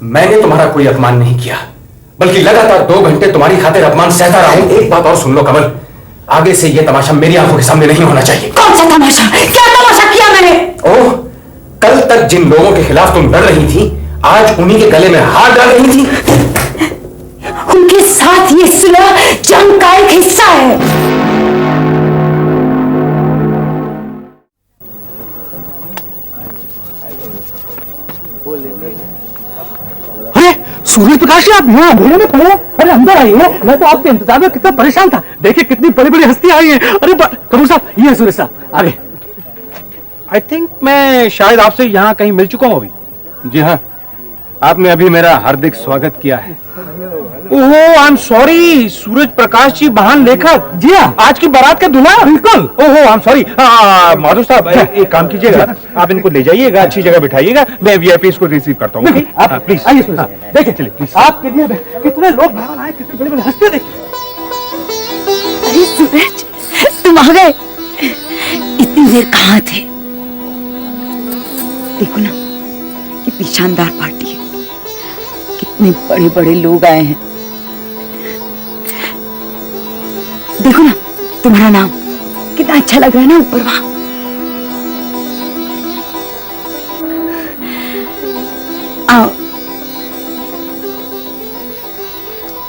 मैंने तुम्हारा कोई अपमान नहीं किया, बल्कि लगातार 2 घंटे तुम्हारी खातिर अपमान सहता रहा हूं। एक बात और सुन लो कमल, आगे से यह तमाशा मेरी आंखों के सामने नहीं होना चाहिए। कौन सा तमाशा? क्या तमाशा किया मैंने? ओह, कल तक जिन लोगों के खिलाफ तुम लड़ रही थी, आज उन्हीं के गले में हाथ डाल रही थी। उनके साथ ये सुलह जंग का एक हिस्सा है। अरे सूरज प्रकाश जी, आप यहाँ अंधेरे में खड़े हैं? अरे अंदर आइए, मैं तो आपके इंतजार में कितना परेशान था। देखिए कितनी बड़ी बड़ी हस्तियां आई हैं। अरे कपूर साहब, ये है सूरज साहब, आगे। आई थिंक मैं शायद आपसे यहाँ कहीं मिल चुका हूँ अभी। जी हाँ, आपने अभी मेरा हार्दिक स्वागत किया है। ओह, I am sorry, Suraj Prakash ji महान लेखक। जी हाँ, आज की बारात का दूल्हा। बिल्कुल। ओह, आई एम सॉरी। माधव साहब, एक काम कीजिएगा, आप इनको ले जाइएगा, अच्छी जगह बिठाइएगा, मैं वीआईपी को रिसीव करता हूँ। आप प्लीज आइए सूरज साहब, देखिए चलिए प्लीज। आपके लिए कितने लोग मेहमान आए, कितने बड़े बड़े हस्तियां देखिए। अरे सूरज, तुम आ गए? इतनी देर कहाँ थे? देखो ना, कितनी शानदार पार्टी है, कितने बड़े बड़े लोग आए हैं। देखो ना, तुम्हारा नाम कितना अच्छा लग रहा है ना ऊपर वहां। आओ,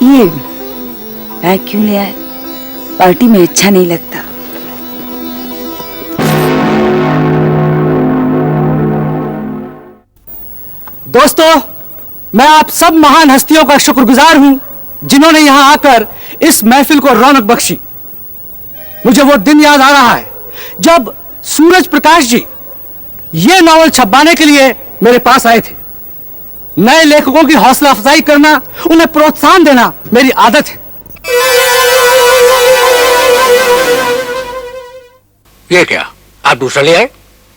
ये बैग क्यों ले आए? पार्टी में अच्छा नहीं लगता। दोस्तों, मैं आप सब महान हस्तियों का शुक्रगुजार हूं जिन्होंने यहां आकर इस महफिल को रौनक बख्शी। मुझे वो दिन याद आ रहा है जब सूरज प्रकाश जी ये नॉवल छपवाने के लिए मेरे पास आए थे। नए लेखकों की हौसला अफजाई करना, उन्हें प्रोत्साहन देना मेरी आदत है। ये क्या, आप दूसरा ले आए?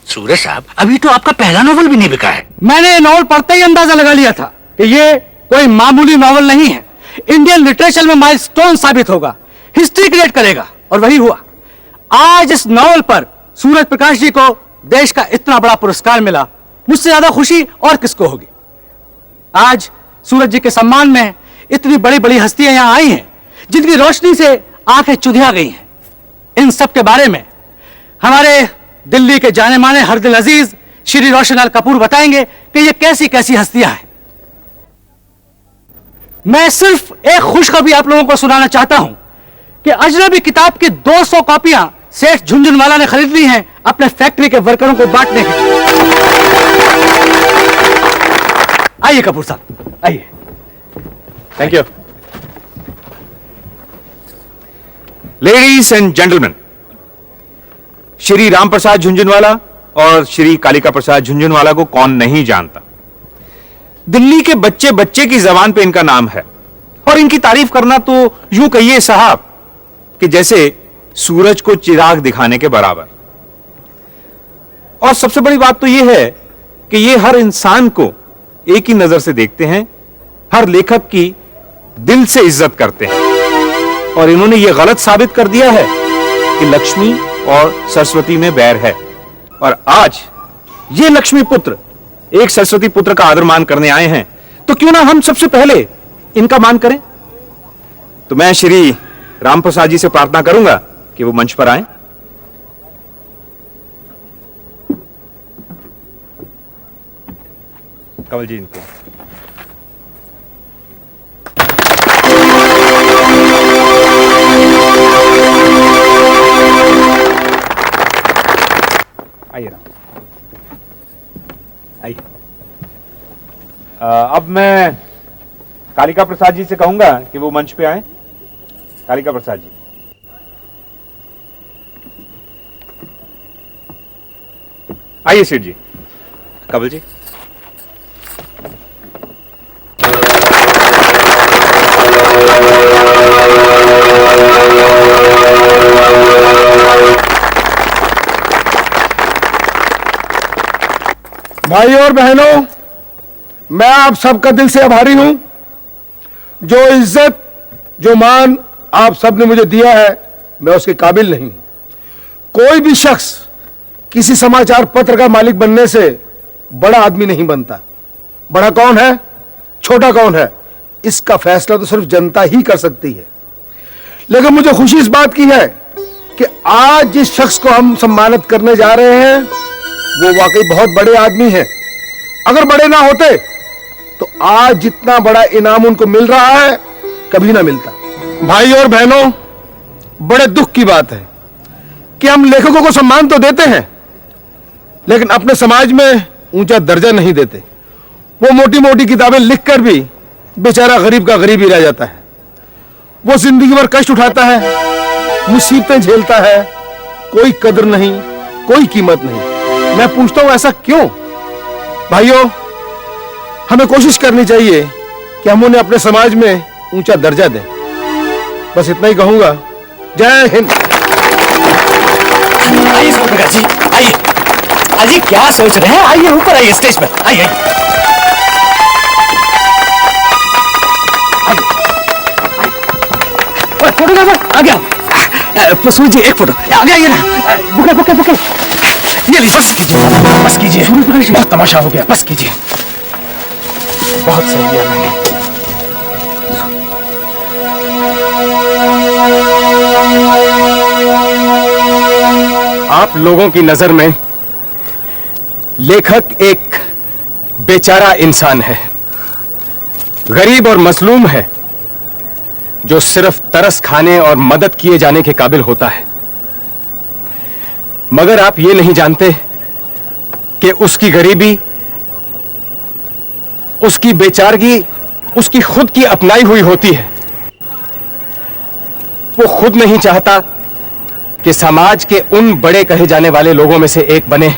सूरज साहब, अभी तो आपका पहला नॉवल भी नहीं बिका है। मैंने नॉवल पढ़ते ही अंदाजा लगा लिया था कि ये कोई मामूली नॉवल नहीं है, इंडियन लिटरेचर में माइलस्टोन साबित होगा, हिस्ट्री क्रिएट करेगा। और वही हुआ। आज इस नॉवल पर सूरज प्रकाश जी को देश का इतना बड़ा पुरस्कार मिला, मुझसे ज्यादा खुशी और किसको होगी। आज सूरज जी के सम्मान में इतनी बड़ी बड़ी हस्तियां यहां आई हैं जिनकी रोशनी से आंखें चुधिया गई हैं। इन सब के बारे में हमारे दिल्ली के जाने माने हरदिल अजीज श्री रोशन अल कपूर बताएंगे कि ये कैसी कैसी हस्तियां हैं। मैं सिर्फ एक खुशखबरी आप लोगों को सुनाना चाहता हूं कि अजनबी किताब की 200 कॉपियां सेठ झुनझुनवाला ने खरीद ली हैं अपने फैक्ट्री के वर्करों को बांटने के लिए। आइए कपूर साहब, आइए। Thank you. Ladies and gentleman, Shri Ram Prasad Jhunjhunwala और श्री कालिका प्रसाद झुनझुनवाला को कौन नहीं जानता। दिल्ली के बच्चे बच्चे की जबान पे इनका नाम है, और इनकी तारीफ करना तो यूं कहिए साहब कि जैसे सूरज को चिराग दिखाने के बराबर। और सबसे बड़ी बात तो यह है कि ये हर इंसान को एक ही नजर से देखते हैं, हर लेखक की दिल से इज्जत करते हैं। और इन्होंने यह गलत साबित कर दिया है कि लक्ष्मी और सरस्वती में बैर है। और आज ये लक्ष्मी पुत्र एक सरस्वती पुत्र का आदर मान करने आए हैं, तो क्यों ना हम सबसे पहले इनका मान करें। तो मैं श्री राम प्रसाद जी से प्रार्थना करूंगा कि वो मंच पर आए। कवल जी इनको। आइए राम, आइए। अब मैं कालिका प्रसाद जी से कहूंगा कि वो मंच पे आए। कालिका प्रसाद जी। आइए सेठ जी। कवल जी। भाई और बहनों, मैं आप सबका दिल से आभारी हूं। जो इज्जत, जो मान आप सब ने मुझे दिया है, मैं उसके काबिल नहीं। कोई भी शख्स किसी समाचार पत्र का मालिक बनने से बड़ा आदमी नहीं बनता। बड़ा कौन है? छोटा कौन है, इसका फैसला तो सिर्फ जनता ही कर सकती है। लेकिन मुझे खुशी इस बात की है कि आज जिस शख्स को हम सम्मानित करने जा रहे हैं वो वाकई बहुत बड़े आदमी हैं। अगर बड़े ना होते तो आज जितना बड़ा इनाम उनको मिल रहा है कभी ना मिलता। भाई और बहनों, बड़े दुख की बात है कि हम लेखकों को सम्मान तो देते हैं लेकिन अपने समाज में ऊंचा दर्जा नहीं देते। वो मोटी मोटी किताबें लिखकर भी बेचारा गरीब का गरीब ही रह जाता है। वो जिंदगी भर कष्ट उठाता है, मुसीबतें झेलता है, कोई कदर नहीं, कोई कीमत नहीं। मैं पूछता हूं ऐसा क्यों? भाइयों, हमें कोशिश करनी चाहिए कि हम उन्हें अपने समाज में ऊंचा दर्जा दें। बस इतना ही कहूंगा। जय हिंद। आइए सूर्यप्रकाश जी, आइए। अजी क्या सोच रहे हैं? आइए ऊपर आइए, स्टेज पर आइए। फोटोग्राफर आ गया। सूर्य जी एक फोटो आ गया। ये ना बुके बुके बुके, ये लीजिए। बस कीजिए, बस कीजिए। बहुत तमाशा हो गया, बस कीजिए। बहुत सही किया मैंने। आप लोगों की नजर में लेखक एक बेचारा इंसान है, गरीब और मजलूम है, जो सिर्फ तरस खाने और मदद किए जाने के काबिल होता है। मगर आप ये नहीं जानते कि उसकी गरीबी, उसकी बेचारगी उसकी खुद की अपनाई हुई होती है। वो खुद नहीं चाहता कि समाज के उन बड़े कहे जाने वाले लोगों में से एक बने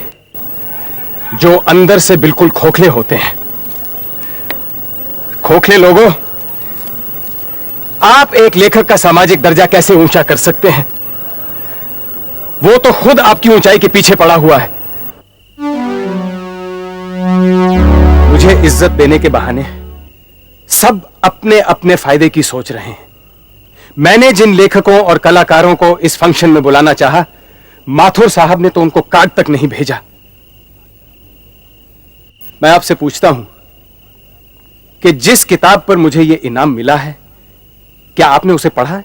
जो अंदर से बिल्कुल खोखले होते हैं। खोखले लोगों, आप एक लेखक का सामाजिक दर्जा कैसे ऊंचा कर सकते हैं? वो तो खुद आपकी ऊंचाई के पीछे पड़ा हुआ है। मुझे इज्जत देने के बहाने सब अपने अपने फायदे की सोच रहे हैं। मैंने जिन लेखकों और कलाकारों को इस फंक्शन में बुलाना चाहा, माथुर साहब ने तो उनको कार्ड तक नहीं भेजा। मैं आपसे पूछता हूं कि जिस किताब पर मुझे यह इनाम मिला है, क्या आपने उसे पढ़ा है?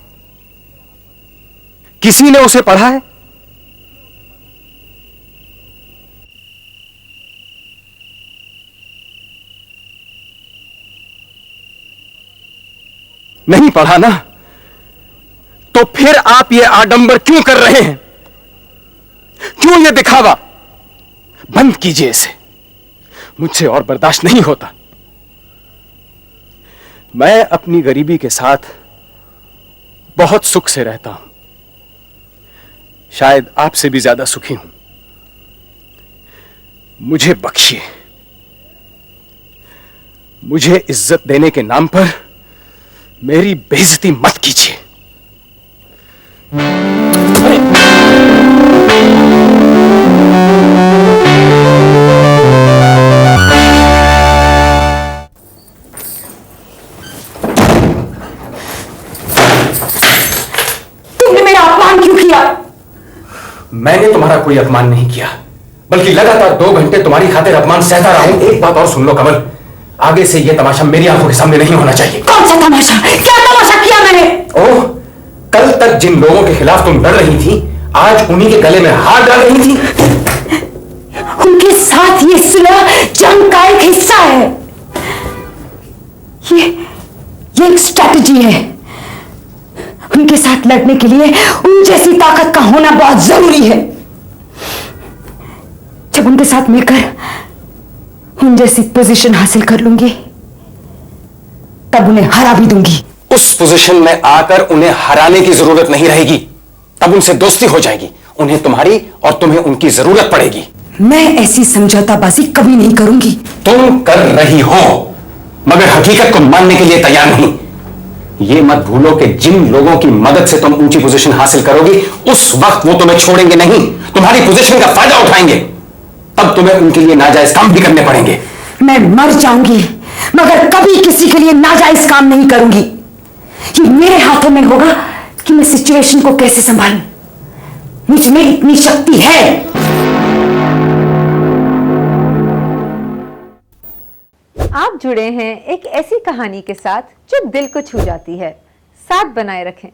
किसी ने उसे पढ़ा है? नहीं पढ़ा ना? तो फिर आप ये आडंबर क्यों कर रहे हैं? क्यों ये दिखावा? बंद कीजिए इसे, मुझसे और बर्दाश्त नहीं होता। मैं अपनी गरीबी के साथ बहुत सुख से रहता हूं, शायद आपसे भी ज्यादा सुखी हूं। मुझे बख्शिए, मुझे इज्जत देने के नाम पर मेरी बेइज्जती मत कीजिए। तुमने मेरा अपमान क्यों किया? मैंने तुम्हारा कोई अपमान नहीं किया, बल्कि लगातार 2 घंटे तुम्हारी खातिर अपमान सहता रहा हूं। एक बात और सुन लो कमल, आगे से यह तमाशा मेरी आंखों के सामने नहीं होना चाहिए। कौन सा तमाशा? क्या तमाशा किया मैंने? ओह, कल तक जिन लोगों के खिलाफ तुम लड़ रही थी, आज उन्हीं के गले में हाथ डाल रही थी। उनके साथ ये सुलह जंग का एक हिस्सा है। ये एक स्ट्रैटेजी है। उनके साथ लड़ने के लिए उन जैसी ताकत का होना बहुत जरूरी है। जब उनके साथ मिलकर उन जैसी पोजीशन हासिल कर लूंगी, तब उन्हें हरा भी दूंगी। उस पोजीशन में आकर उन्हें हराने की जरूरत नहीं रहेगी, तब उनसे दोस्ती हो जाएगी। उन्हें तुम्हारी और तुम्हें उनकी जरूरत पड़ेगी। मैं ऐसी समझौताबाजी कभी नहीं करूंगी। तुम कर रही हो, मगर हकीकत को मानने के लिए तैयार नहीं। ये मत भूलो कि जिन लोगों की मदद से तुम ऊंची पोजीशन हासिल करोगी, उस वक्त वो तुम्हें छोड़ेंगे नहीं, तुम्हारी पोजीशन का फायदा उठाएंगे। तब तुम्हें उनके लिए नाजायज काम भी करने पड़ेंगे। मैं मर जाऊंगी मगर कभी किसी के लिए नाजायज काम नहीं करूंगी। ये मेरे हाथों में होगा कि मैं सिचुएशन को कैसे संभालूं। मुझ में इतनी शक्ति है। आप जुड़ जुड़े हैं एक ऐसी कहानी के साथ जो दिल को छू जाती है। साथ बनाए रखें।